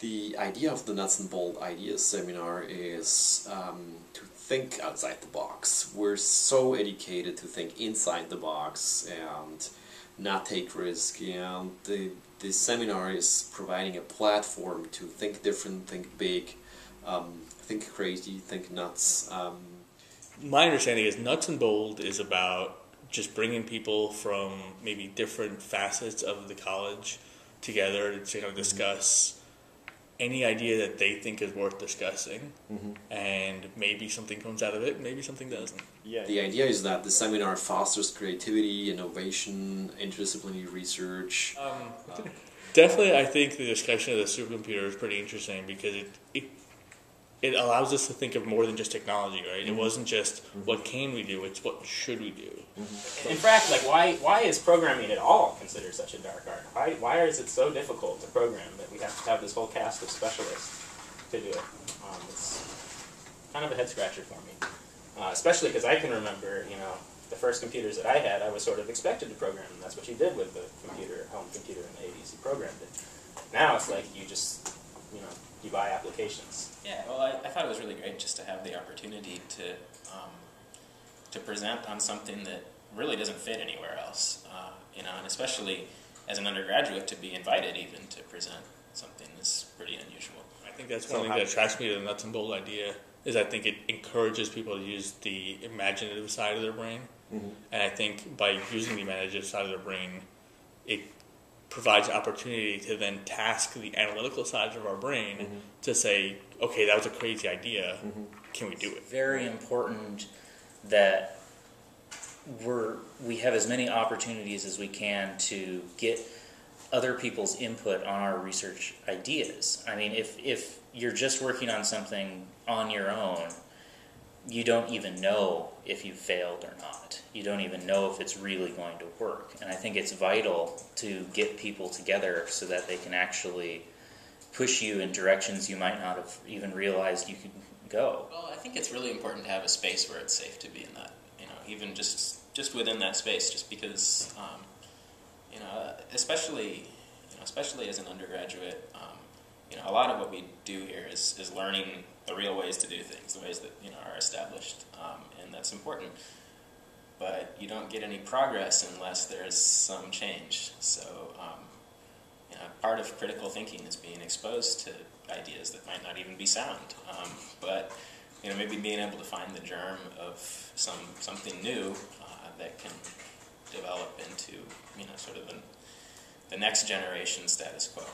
The idea of the Nuts and Bolt Ideas seminar is to think outside the box. We're so educated to think inside the box and not take risk, and the seminar is providing a platform to think different, think big, think crazy, think nuts. My understanding is Nuts and Bold is about just bringing people from maybe different facets of the college together to kind of discuss any idea that they think is worth discussing, and maybe something comes out of it, maybe something doesn't. Yeah. The idea is that the seminar fosters creativity, innovation, interdisciplinary research. Definitely, I think the discussion of the supercomputer is pretty interesting because it allows us to think of more than just technology, right? It wasn't just what can we do, it's what should we do. In fact, like why is programming at all considered such a dark art? Why is it so difficult to program that we have to have this whole cast of specialists to do it? It's kind of a head scratcher for me, especially because I can remember, the first computers that I had, I was sort of expected to program them. That's what you did with the home computer in the 80s. You programmed it. Now it's like you just, you buy applications. Yeah, well, I thought it was really great just to have the opportunity to present on something that really doesn't fit anywhere else, and especially as an undergraduate to be invited even to present something is pretty unusual. I think that's one thing that attracts me to the Nuts and Bolt idea, is I think it encourages people to use the imaginative side of their brain, and I think by using the imaginative side of their brain, it provides opportunity to then task the analytical sides of our brain to say, okay, that was a crazy idea, can we do it? Very important that we have as many opportunities as we can to get other people's input on our research ideas. I mean, if you're just working on something on your own, you don't even know if you failed or not. You don't even know if it's really going to work. And I think it's vital to get people together so that they can actually push you in directions you might not have even realized you could go. Well, I think it's really important to have a space where it's safe to be in that, even just within that space, just because, especially as an undergraduate, a lot of what we do here is learning the real ways to do things, the ways that are established, and that's important. But you don't get any progress unless there's some change. So, part of critical thinking is being exposed to ideas that might not even be sound, but maybe being able to find the germ of something new that can develop into sort of the next generation status quo.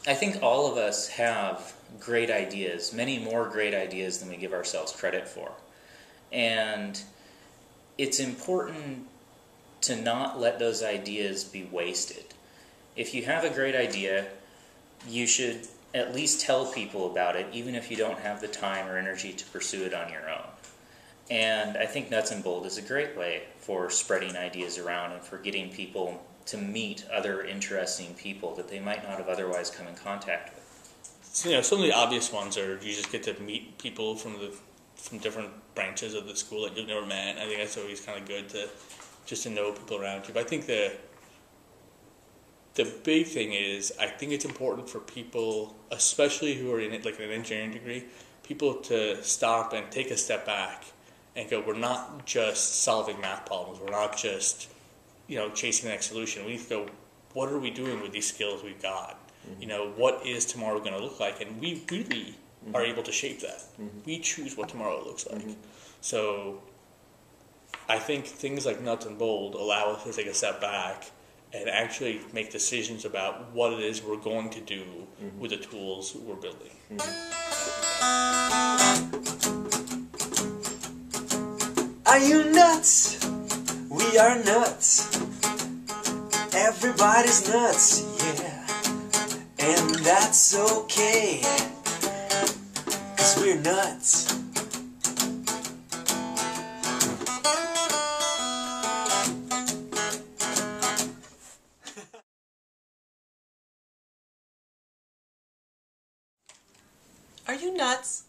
I think all of us have great ideas, many more great ideas than we give ourselves credit for. And it's important to not let those ideas be wasted. If you have a great idea, you should at least tell people about it, even if you don't have the time or energy to pursue it on your own. And I think Nuts and Bold is a great way for spreading ideas around and for getting people to meet other interesting people that they might not have otherwise come in contact with. So, some of the obvious ones are you just get to meet people from different branches of the school that you've never met. I think that's always kind of good to know people around you. But I think the big thing is, I think it's important for people, especially who are in it, like an engineering degree, people to stop and take a step back and go, we're not just solving math problems, we're not just chasing the next solution. We need to go, what are we doing with these skills we've got? What is tomorrow going to look like? And we really are able to shape that. We choose what tomorrow looks like. So I think things like Nuts and Bold allow us to take a step back and actually make decisions about what it is we're going to do with the tools we're building. Are you nuts? We are nuts. Everybody's nuts, yeah. And that's okay, 'cause we're nuts. Are you nuts?